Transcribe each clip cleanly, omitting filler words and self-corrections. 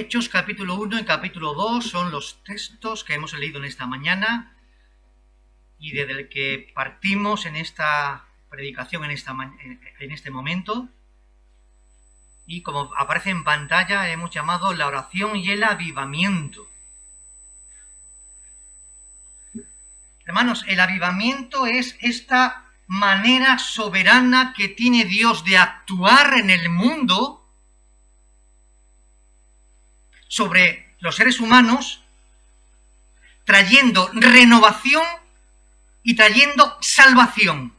Hechos capítulo 1 y capítulo 2 son los textos que hemos leído en esta mañana y desde el que partimos en esta predicación en este momento. Y como aparece en pantalla, hemos llamado la oración y el avivamiento. Hermanos, el avivamiento es esta manera soberana que tiene Dios de actuar en el mundo sobre los seres humanos, trayendo renovación y trayendo salvación.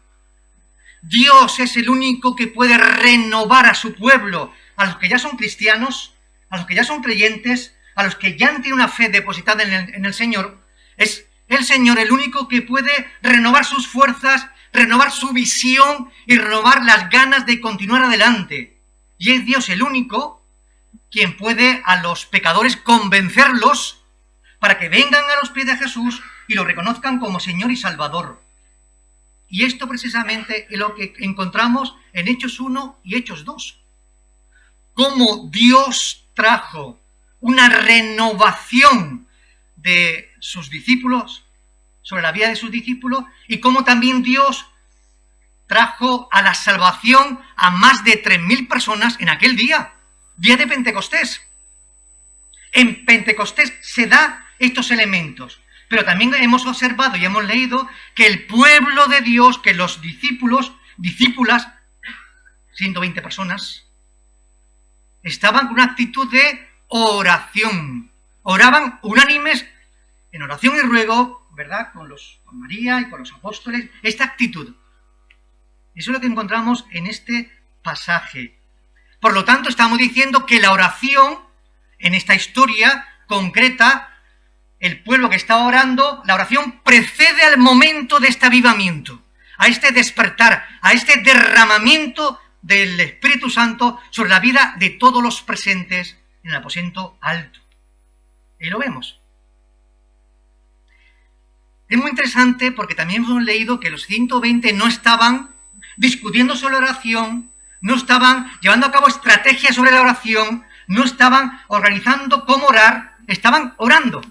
Dios es el único que puede renovar a su pueblo, a los que ya son cristianos, a los que ya son creyentes, a los que ya han tenido una fe depositada en el Señor. Es el Señor el único que puede renovar sus fuerzas, renovar su visión y renovar las ganas de continuar adelante. Y es Dios el único quien puede a los pecadores convencerlos para que vengan a los pies de Jesús y lo reconozcan como Señor y Salvador. Y esto precisamente es lo que encontramos en Hechos 1 y Hechos 2. Cómo Dios trajo una renovación de sus discípulos, sobre la vida de sus discípulos, y cómo también Dios trajo a la salvación a más de 3.000 personas en aquel día de Pentecostés. En Pentecostés se da estos elementos, pero también hemos observado y hemos leído que el pueblo de Dios, que los discípulas, 120 personas, estaban con una actitud de oración. Oraban unánimes en oración y ruego, ¿verdad? Con María y con los apóstoles, esta actitud. Eso es lo que encontramos en este pasaje. Por lo tanto, estamos diciendo que la oración, en esta historia concreta, el pueblo que está orando, la oración precede al momento de este avivamiento, a este despertar, a este derramamiento del Espíritu Santo sobre la vida de todos los presentes en el aposento alto. Y lo vemos. Es muy interesante porque también hemos leído que los 120 no estaban discutiendo sobre la oración, no estaban llevando a cabo estrategias sobre la oración, no estaban organizando cómo orar, estaban orando.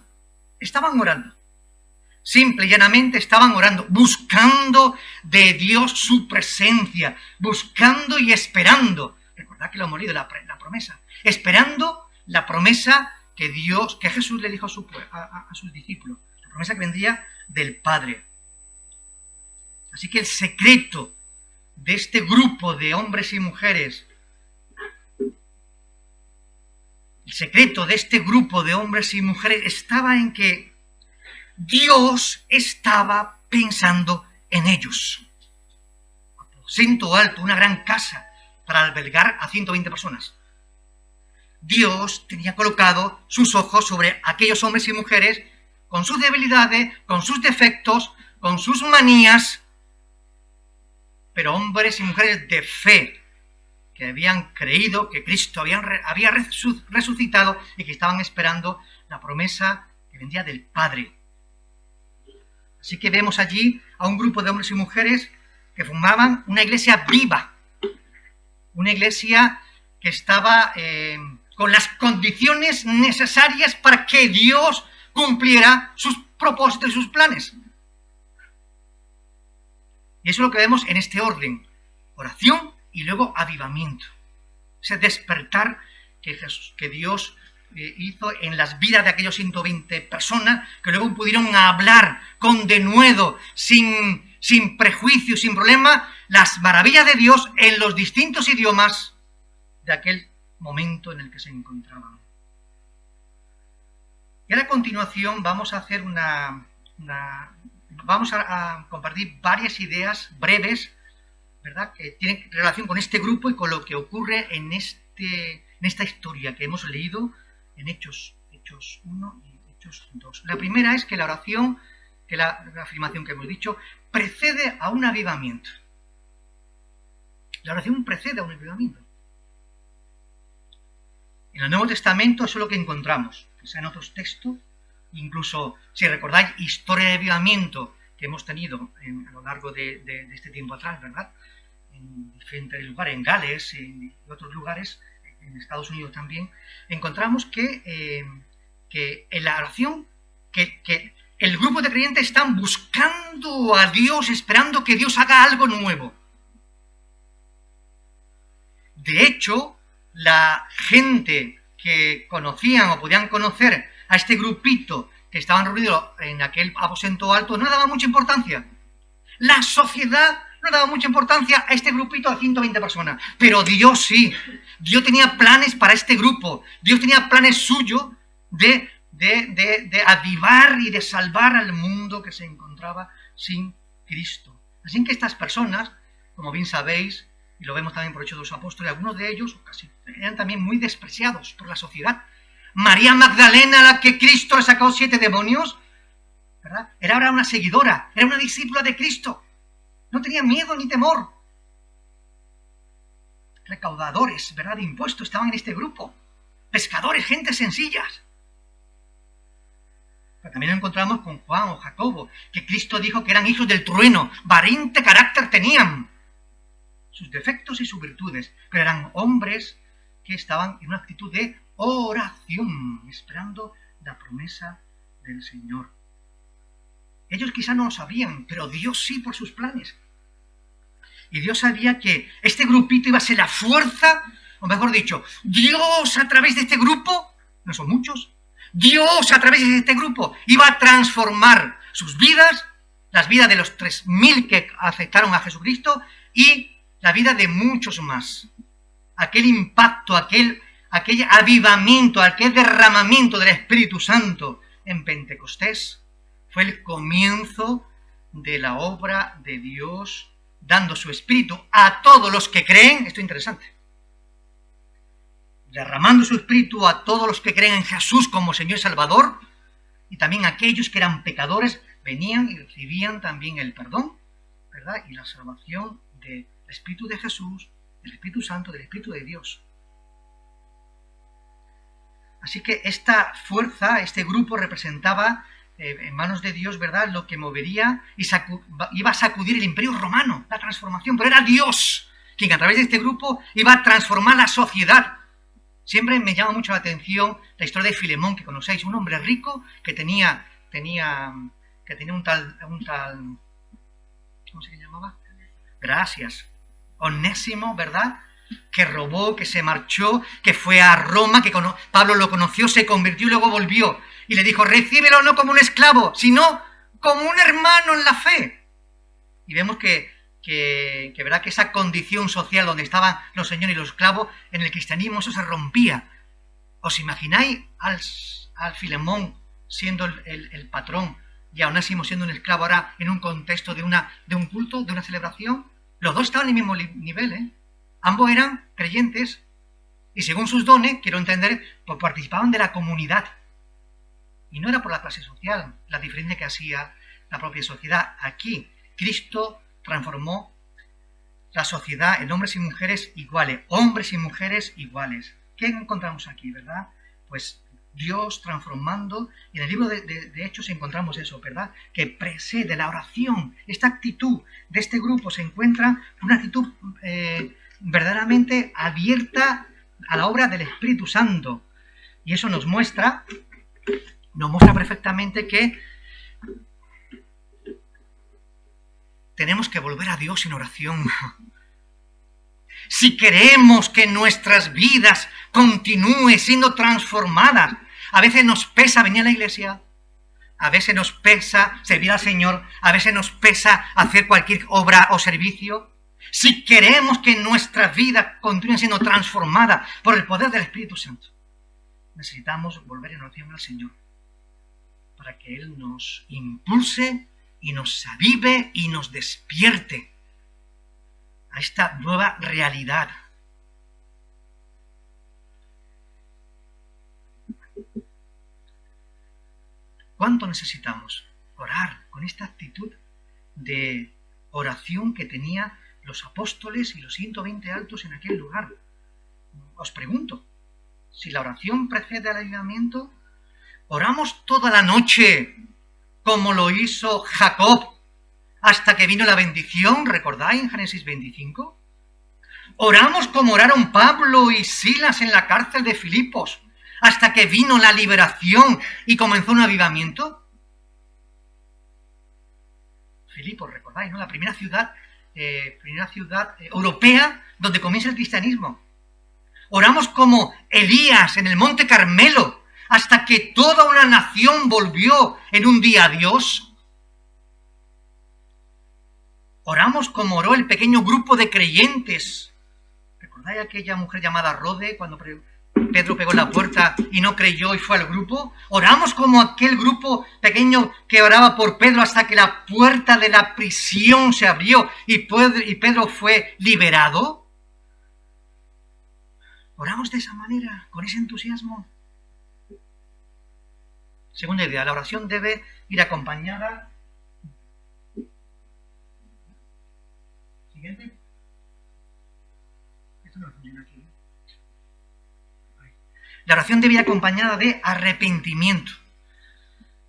Simple y llanamente estaban orando, buscando de Dios su presencia, buscando y esperando. Recordad que lo hemos leído, la promesa. Esperando la promesa que Jesús le dijo a sus discípulos. La promesa que vendría del Padre. Así que el secreto de este grupo de hombres y mujeres, estaba en que Dios estaba pensando en ellos. Aposento alto, una gran casa para albergar a 120 personas. Dios tenía colocado sus ojos sobre aquellos hombres y mujeres con sus debilidades, con sus defectos, con sus manías, pero hombres y mujeres de fe, que habían creído que Cristo había resucitado y que estaban esperando la promesa que vendría del Padre. Así que vemos allí a un grupo de hombres y mujeres que formaban una iglesia viva, una iglesia que estaba con las condiciones necesarias para que Dios cumpliera sus propósitos y sus planes. Y eso es lo que vemos en este orden: oración y luego avivamiento. Ese despertar que Dios hizo en las vidas de aquellos 120 personas, que luego pudieron hablar con denuedo, sin prejuicio, sin problema, las maravillas de Dios en los distintos idiomas de aquel momento en el que se encontraban. Y ahora a continuación vamos a hacer vamos a compartir varias ideas breves, ¿verdad?, que tienen relación con este grupo y con lo que ocurre en esta historia que hemos leído en Hechos 1 y Hechos 2. La primera es que la oración, que la afirmación que hemos dicho, precede a un avivamiento. La oración precede a un avivamiento. En el Nuevo Testamento eso es lo que encontramos, quizá en otros textos. Incluso, si recordáis, historia de avivamiento que hemos tenido a lo largo de este tiempo atrás, ¿verdad?, en diferentes lugares, en Gales, en otros lugares, en Estados Unidos también, encontramos que en la oración, que el grupo de creyentes están buscando a Dios, esperando que Dios haga algo nuevo. De hecho, la gente que conocían o podían conocer a este grupito que estaban reunidos en aquel aposento alto no daba mucha importancia. La sociedad no daba mucha importancia a este grupito de 120 personas, pero Dios sí. Dios tenía planes para este grupo. Dios tenía planes suyos de avivar y de salvar al mundo que se encontraba sin Cristo. Así que estas personas, como bien sabéis, y lo vemos también por Hechos de los Apóstoles, algunos de ellos casi eran también muy despreciados por la sociedad. María Magdalena, a la que Cristo le sacó 7 demonios, ¿verdad? Era ahora una seguidora, era una discípula de Cristo. No tenía miedo ni temor. Recaudadores, ¿verdad?, de impuestos estaban en este grupo. Pescadores, gente sencillas. Pero también lo encontramos con Juan o Jacobo, que Cristo dijo que eran hijos del trueno, valiente carácter tenían. Sus defectos y sus virtudes, pero eran hombres que estaban en una actitud de oración, esperando la promesa del Señor. Ellos quizá no lo sabían, pero Dios sí por sus planes. Y Dios sabía que este grupito iba a ser la fuerza, o mejor dicho, Dios a través de este grupo, no son muchos, Dios a través de este grupo iba a transformar sus vidas, las vidas de los 3.000 que aceptaron a Jesucristo y la vida de muchos más. Aquel impacto, aquel avivamiento, aquel derramamiento del Espíritu Santo en Pentecostés fue el comienzo de la obra de Dios, dando su Espíritu a todos los que creen. Esto es interesante. Derramando su Espíritu a todos los que creen en Jesús como Señor y Salvador, y también aquellos que eran pecadores venían y recibían también el perdón, ¿verdad?, y la salvación del Espíritu de Jesús, del Espíritu Santo, del Espíritu de Dios. Así que esta fuerza, este grupo representaba en manos de Dios, ¿verdad?, lo que movería y iba a sacudir el Imperio Romano, la transformación, pero era Dios quien a través de este grupo iba a transformar la sociedad. Siempre me llama mucho la atención la historia de Filemón, que conocéis, un hombre rico que tenía un tal, ¿cómo se llamaba? Gracias. Onésimo, ¿verdad?, que robó, que se marchó, que fue a Roma, que Pablo lo conoció, se convirtió y luego volvió. Y le dijo, recíbelo no como un esclavo, sino como un hermano en la fe. Y vemos que ¿verdad?, que esa condición social donde estaban los señores y los esclavos, en el cristianismo eso se rompía. ¿Os imagináis al Filemón siendo el patrón y a Onésimo siendo un esclavo ahora en un contexto de un culto, de una celebración? Los dos estaban en el mismo nivel, ¿eh? Ambos eran creyentes y según sus dones, quiero entender, pues participaban de la comunidad. Y no era por la clase social, la diferencia que hacía la propia sociedad. Aquí, Cristo transformó la sociedad en hombres y mujeres iguales, hombres y mujeres iguales. ¿Qué encontramos aquí, verdad? Pues Dios transformando, y en el libro de Hechos encontramos eso, ¿verdad? Que precede la oración. Esta actitud de este grupo se encuentra una actitud verdaderamente abierta a la obra del Espíritu Santo. Y eso nos muestra perfectamente que tenemos que volver a Dios en oración. Si queremos que nuestras vidas continúen siendo transformadas, a veces nos pesa venir a la iglesia, a veces nos pesa servir al Señor, a veces nos pesa hacer cualquier obra o servicio. Si queremos que nuestras vidas continúen siendo transformadas por el poder del Espíritu Santo, necesitamos volver en oración al Señor para que Él nos impulse y nos avive y nos despierte a esta nueva realidad. ¿Cuánto necesitamos orar con esta actitud de oración que tenía los apóstoles y los 120 altos en aquel lugar? Os pregunto, si la oración precede al avivamiento, oramos toda la noche, como lo hizo Jacob, hasta que vino la bendición, ¿recordáis en Génesis 25? Oramos como oraron Pablo y Silas en la cárcel de Filipos, hasta que vino la liberación y comenzó un avivamiento. Filipos, recordáis, ¿no? La primera ciudad europea donde comienza el cristianismo. Oramos como Elías en el Monte Carmelo, hasta que toda una nación volvió en un día a Dios. Oramos como oró el pequeño grupo de creyentes. ¿Recordáis aquella mujer llamada Rode cuando Pedro pegó en la puerta y no creyó y fue al grupo? Oramos como aquel grupo pequeño que oraba por Pedro hasta que la puerta de la prisión se abrió y Pedro fue liberado. Oramos de esa manera, con ese entusiasmo. Segunda idea, la oración debe ir acompañada. Siguiente. Esto no funciona aquí. La oración debe ir acompañada de arrepentimiento.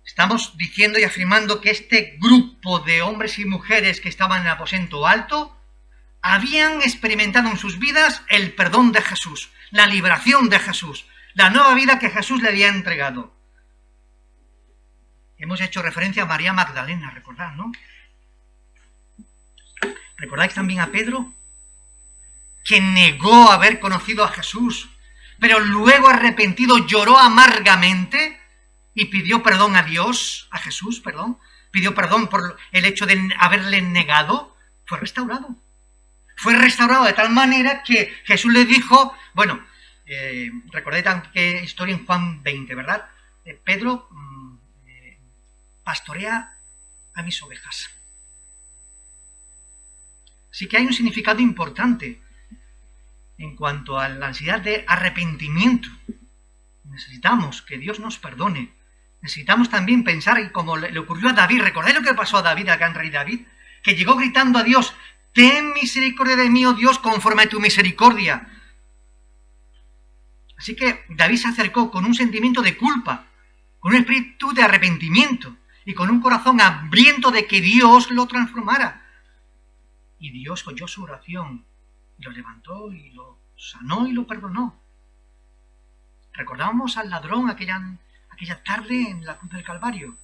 Estamos diciendo y afirmando que este grupo de hombres y mujeres que estaban en el aposento alto habían experimentado en sus vidas el perdón de Jesús, la liberación de Jesús, la nueva vida que Jesús le había entregado. Hemos hecho referencia a María Magdalena, recordad, ¿no? ¿Recordáis también a Pedro? Que negó haber conocido a Jesús, pero luego arrepentido lloró amargamente y pidió perdón a Dios, a Jesús, perdón, pidió perdón por el hecho de haberle negado. Fue restaurado. Fue restaurado de tal manera que Jesús le dijo, bueno, recordáis qué historia en Juan 20, ¿verdad? Pedro pastorea a mis ovejas. Sí que hay un significado importante en cuanto a la necesidad de arrepentimiento. Necesitamos que Dios nos perdone. Necesitamos también pensar, como le ocurrió a David. ¿Recordáis lo que pasó a David, al gran rey David? Que llegó gritando a Dios, ten misericordia de mí, oh Dios, conforme a tu misericordia. Así que David se acercó con un sentimiento de culpa, con un espíritu de arrepentimiento y con un corazón hambriento de que Dios lo transformara. Y Dios oyó su oración y lo levantó y lo sanó y lo perdonó. Recordábamos al ladrón aquella tarde en la cruz del Calvario.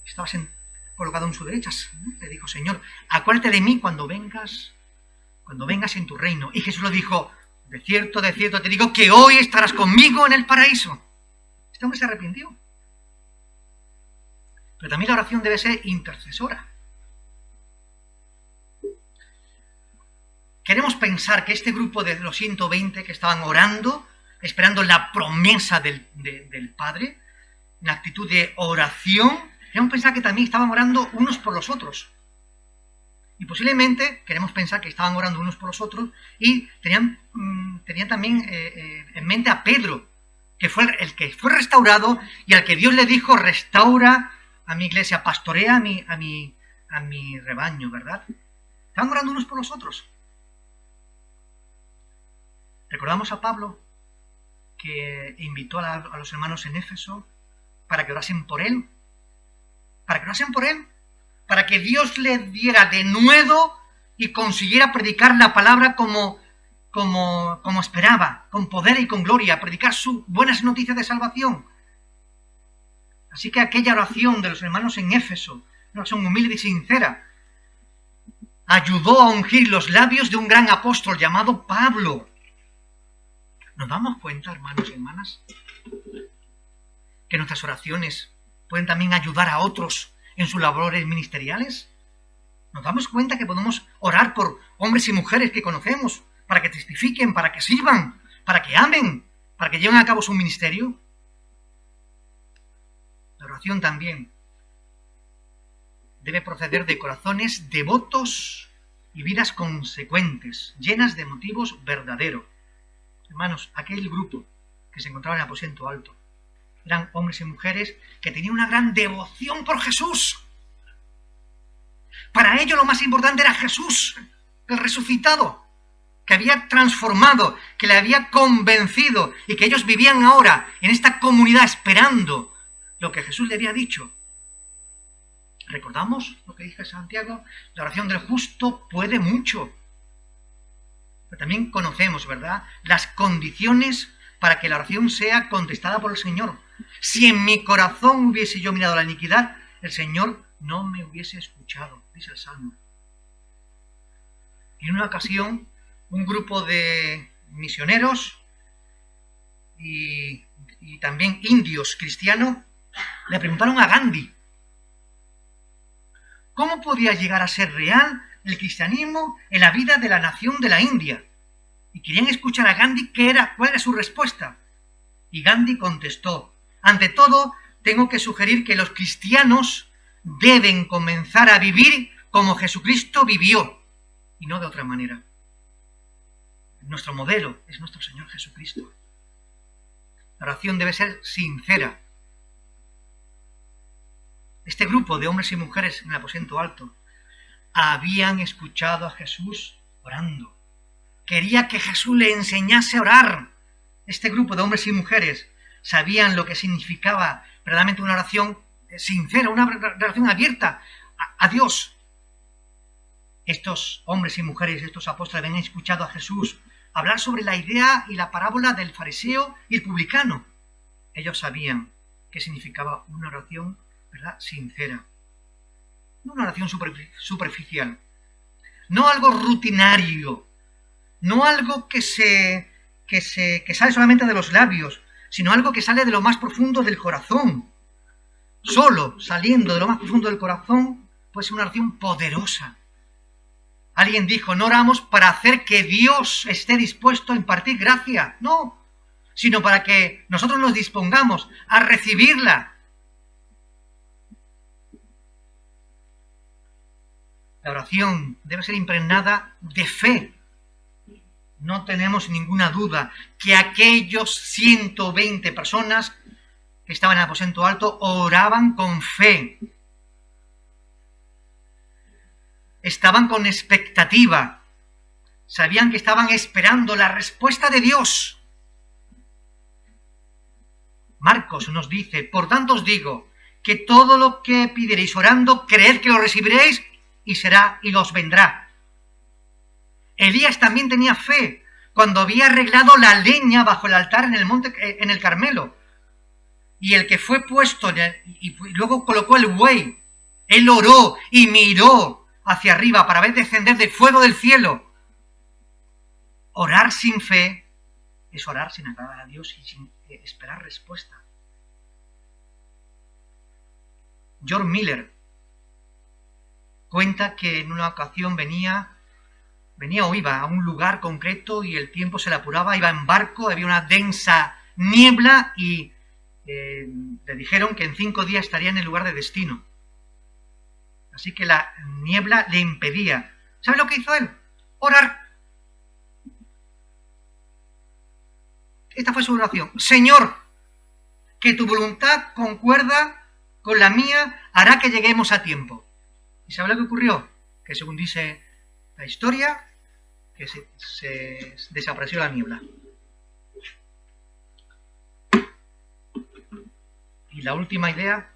Estaba colocado en su derecha. Le dijo, Señor, acuérdate de mí cuando vengas en tu reino. Y Jesús le dijo, de cierto te digo que hoy estarás conmigo en el paraíso. Este hombre se arrepintió. Pero también la oración debe ser intercesora. Queremos pensar que este grupo de los 120 que estaban orando, esperando la promesa del Padre, en actitud de oración, queremos pensar que también estaban orando unos por los otros. Y posiblemente queremos pensar que estaban orando unos por los otros y tenían también en mente a Pedro, que fue el que fue restaurado y al que Dios le dijo, restaura a mi iglesia, pastorea a mi rebaño, ¿verdad? Estaban orando unos por los otros. Recordamos a Pablo que invitó a los hermanos en Éfeso para que orasen por él, para que Dios le diera de nuevo y consiguiera predicar la palabra como esperaba, con poder y con gloria, predicar sus buenas noticias de salvación. Así que aquella oración de los hermanos en Éfeso, una oración humilde y sincera, ayudó a ungir los labios de un gran apóstol llamado Pablo. ¿Nos damos cuenta, hermanos y hermanas, que nuestras oraciones pueden también ayudar a otros en sus labores ministeriales? ¿Nos damos cuenta que podemos orar por hombres y mujeres que conocemos para que testifiquen, para que sirvan, para que amen, para que lleven a cabo su ministerio? La oración también debe proceder de corazones devotos y vidas consecuentes, llenas de motivos verdaderos. Hermanos, aquel grupo que se encontraba en el aposento alto eran hombres y mujeres que tenían una gran devoción por Jesús. Para ellos lo más importante era Jesús, el resucitado, que había transformado, que le había convencido y que ellos vivían ahora en esta comunidad esperando lo que Jesús le había dicho. Recordamos lo que dice Santiago, la oración del justo puede mucho. Pero también conocemos, ¿verdad?, las condiciones para que la oración sea contestada por el Señor. Si en mi corazón hubiese yo mirado la iniquidad, el Señor no me hubiese escuchado, dice el Salmo. Y en una ocasión, un grupo de misioneros y también indios cristianos le preguntaron a Gandhi cómo podía llegar a ser real el cristianismo en la vida de la nación de la India. Y querían escuchar a Gandhi cuál era su respuesta. Y Gandhi contestó: ante todo, tengo que sugerir que los cristianos deben comenzar a vivir como Jesucristo vivió, y no de otra manera. Nuestro modelo es nuestro Señor Jesucristo. La oración debe ser sincera. Este grupo de hombres y mujeres en el aposento alto habían escuchado a Jesús orando. Quería que Jesús le enseñase a orar. Este grupo de hombres y mujeres sabían lo que significaba verdaderamente una oración sincera, una oración abierta a Dios. Estos hombres y mujeres, estos apóstoles, habían escuchado a Jesús hablar sobre la idea y la parábola del fariseo y el publicano. Ellos sabían qué significaba una oración, ¿verdad?, sincera. No una oración superficial. No algo rutinario. No algo que sale solamente de los labios, sino algo que sale de lo más profundo del corazón. Solo saliendo de lo más profundo del corazón puede ser una oración poderosa. Alguien dijo: no oramos para hacer que Dios esté dispuesto a impartir gracia, no, sino para que nosotros nos dispongamos a recibirla. La oración debe ser impregnada de fe. No tenemos ninguna duda que aquellos 120 personas que estaban en el aposento alto oraban con fe. Estaban con expectativa. Sabían que estaban esperando la respuesta de Dios. Marcos nos dice: por tanto os digo que todo lo que pidiereis orando, creed que lo recibiréis y será y os vendrá. Elías también tenía fe cuando había arreglado la leña bajo el altar en el monte, en el Carmelo. Y el que fue puesto y luego colocó el buey, él oró y miró hacia arriba para ver descender del fuego del cielo. Orar sin fe es orar sin agradar a Dios y sin esperar respuesta. George Miller cuenta que en una ocasión venía o iba a un lugar concreto y el tiempo se le apuraba, iba en barco, había una densa niebla y le dijeron que en 5 días estaría en el lugar de destino. Así que la niebla le impedía. ¿Sabe lo que hizo él? Orar. Esta fue su oración: Señor, que tu voluntad concuerda con la mía, hará que lleguemos a tiempo. ¿Y sabe lo que ocurrió? Que según dice la historia, que se desapareció la niebla. Y la última idea: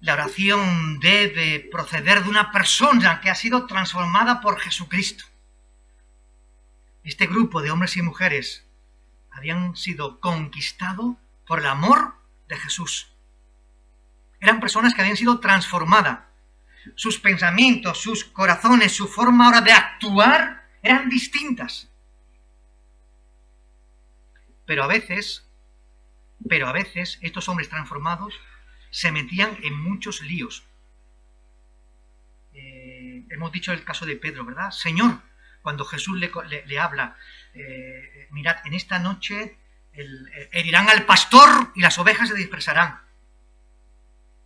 la oración debe proceder de una persona que ha sido transformada por Jesucristo. Este grupo de hombres y mujeres habían sido conquistados por el amor de Jesús. Eran personas que habían sido transformadas. Sus pensamientos, sus corazones, su forma ahora de actuar eran distintas. Pero a veces estos hombres transformados se metían en muchos líos. Hemos dicho el caso de Pedro, ¿verdad? Señor, cuando Jesús le habla, mirad, en esta noche herirán al pastor y las ovejas se dispersarán.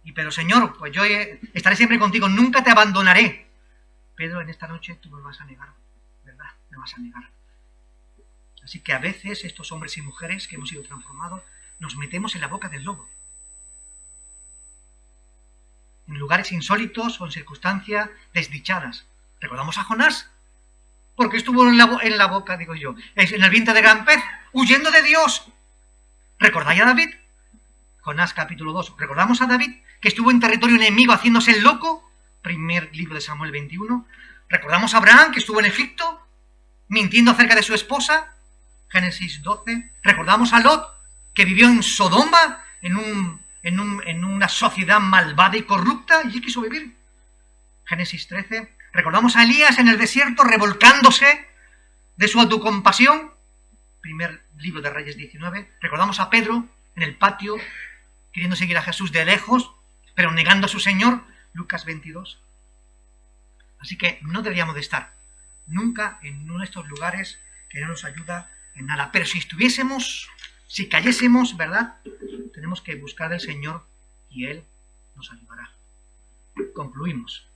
Y Pedro: Señor, pues yo estaré siempre contigo, nunca te abandonaré. Pedro: en esta noche tú me vas a negar, ¿verdad? Me vas a negar. Así que a veces estos hombres y mujeres que hemos sido transformados nos metemos en la boca del lobo. En lugares insólitos o en circunstancias desdichadas. ¿Recordamos a Jonás? Porque estuvo en la boca, digo yo, en el vientre de gran pez, huyendo de Dios. ¿Recordáis a David? Jonás capítulo 2. Recordamos a David, que estuvo en territorio enemigo haciéndose el loco, primer libro de Samuel 21. Recordamos a Abraham, que estuvo en Egipto, mintiendo acerca de su esposa, Génesis 12. Recordamos a Lot, que vivió en Sodoma, en una sociedad malvada y corrupta, y quiso vivir, Génesis 13. Recordamos a Elías en el desierto, revolcándose de su autocompasión, primer libro de Reyes 19. Recordamos a Pedro en el patio, queriendo seguir a Jesús de lejos, pero negando a su Señor, Lucas 22. Así que no deberíamos de estar nunca en uno de estos lugares que no nos ayuda en nada. Pero si estuviésemos, si cayésemos, ¿verdad? Tenemos que buscar al Señor y Él nos ayudará. Concluimos.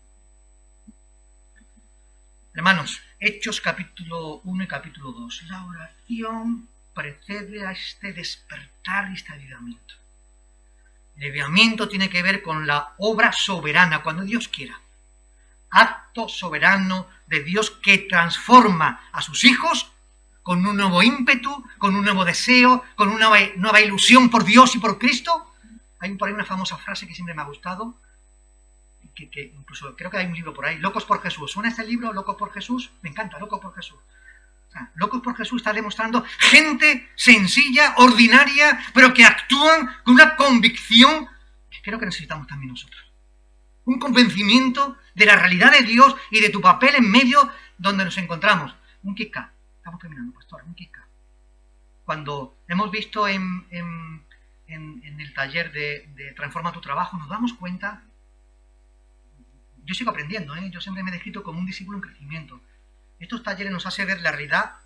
Hermanos, Hechos capítulo 1 y capítulo 2. La oración precede a este despertar y este avivamiento. El avivamiento tiene que ver con la obra soberana, cuando Dios quiera. Acto soberano de Dios que transforma a sus hijos con un nuevo ímpetu, con un nuevo deseo, con una nueva ilusión por Dios y por Cristo. Hay por ahí una famosa frase que siempre me ha gustado, que incluso creo que hay un libro por ahí, Locos por Jesús. ¿Suena este libro, Locos por Jesús? Me encanta, Locos por Jesús. O sea, Locos por Jesús está demostrando gente sencilla, ordinaria, pero que actúan con una convicción que creo que necesitamos también nosotros. Un convencimiento de la realidad de Dios y de tu papel en medio donde nos encontramos. Un kika. Estamos terminando, pastor, un kika. Cuando hemos visto en el taller de Transforma tu Trabajo, nos damos cuenta. Yo sigo aprendiendo, yo siempre me he descrito como un discípulo en crecimiento. Estos talleres nos hacen ver la realidad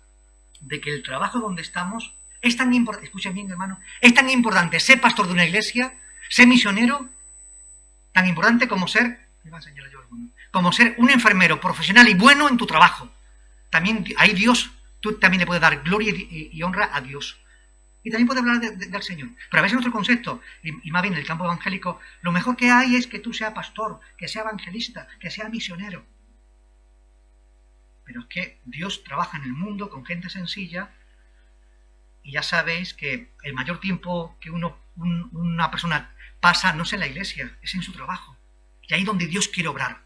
de que el trabajo donde estamos es tan importante, escuchen bien, hermano, es tan importante ser pastor de una iglesia, ser misionero, tan importante como ser, como ser un enfermero profesional y bueno en tu trabajo. También ahí Dios, tú también le puedes dar gloria y honra a Dios. Y también puedes hablar del Señor. Pero a veces nuestro concepto, y más bien en el campo evangélico, lo mejor que hay es que tú seas pastor, que sea evangelista, que sea misionero. Pero es que Dios trabaja en el mundo con gente sencilla, y ya sabéis que el mayor tiempo que una persona pasa no es en la iglesia, es en su trabajo. Y ahí donde Dios quiere obrar.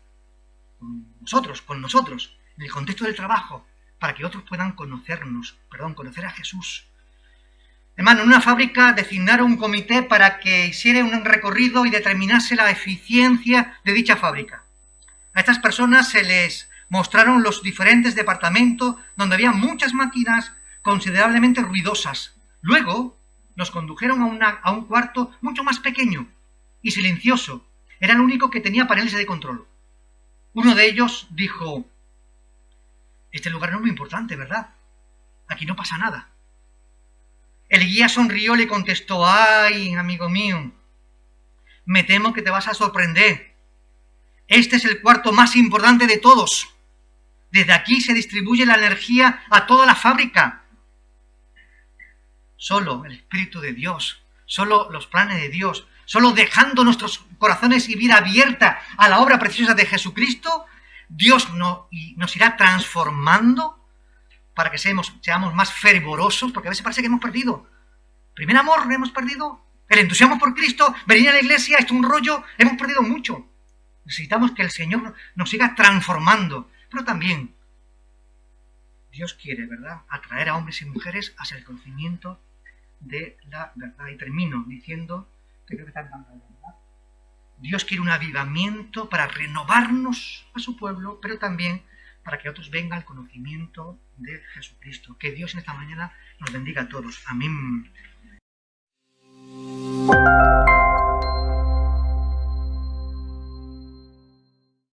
Con nosotros, en el contexto del trabajo, para que otros puedan conocer a Jesús. Hermano, en una fábrica designaron un comité para que hiciera un recorrido y determinase la eficiencia de dicha fábrica. A estas personas se les mostraron los diferentes departamentos donde había muchas máquinas considerablemente ruidosas. Luego nos condujeron a un cuarto mucho más pequeño y silencioso. Era el único que tenía paneles de control. Uno de ellos dijo: este lugar no es muy importante, ¿verdad? Aquí no pasa nada. El guía sonrió y le contestó: ay, amigo mío, me temo que te vas a sorprender. Este es el cuarto más importante de todos. Desde aquí se distribuye la energía a toda la fábrica. Solo el Espíritu de Dios, solo los planes de Dios, solo dejando nuestros corazones y vida abierta a la obra preciosa de Jesucristo, Dios nos irá transformando para que seamos más fervorosos, porque a veces parece que hemos perdido. Primer amor, hemos perdido. El entusiasmo por Cristo, venir a la iglesia, esto es un rollo, hemos perdido mucho. Necesitamos que el Señor nos siga transformando, pero también Dios quiere, ¿verdad?, atraer a hombres y mujeres hacia el conocimiento de la verdad. Y termino diciendo, que creo que está en ¿verdad? Dios quiere un avivamiento para renovarnos a su pueblo, pero también para que otros vengan al conocimiento de Jesucristo. Que Dios en esta mañana nos bendiga a todos. Amén.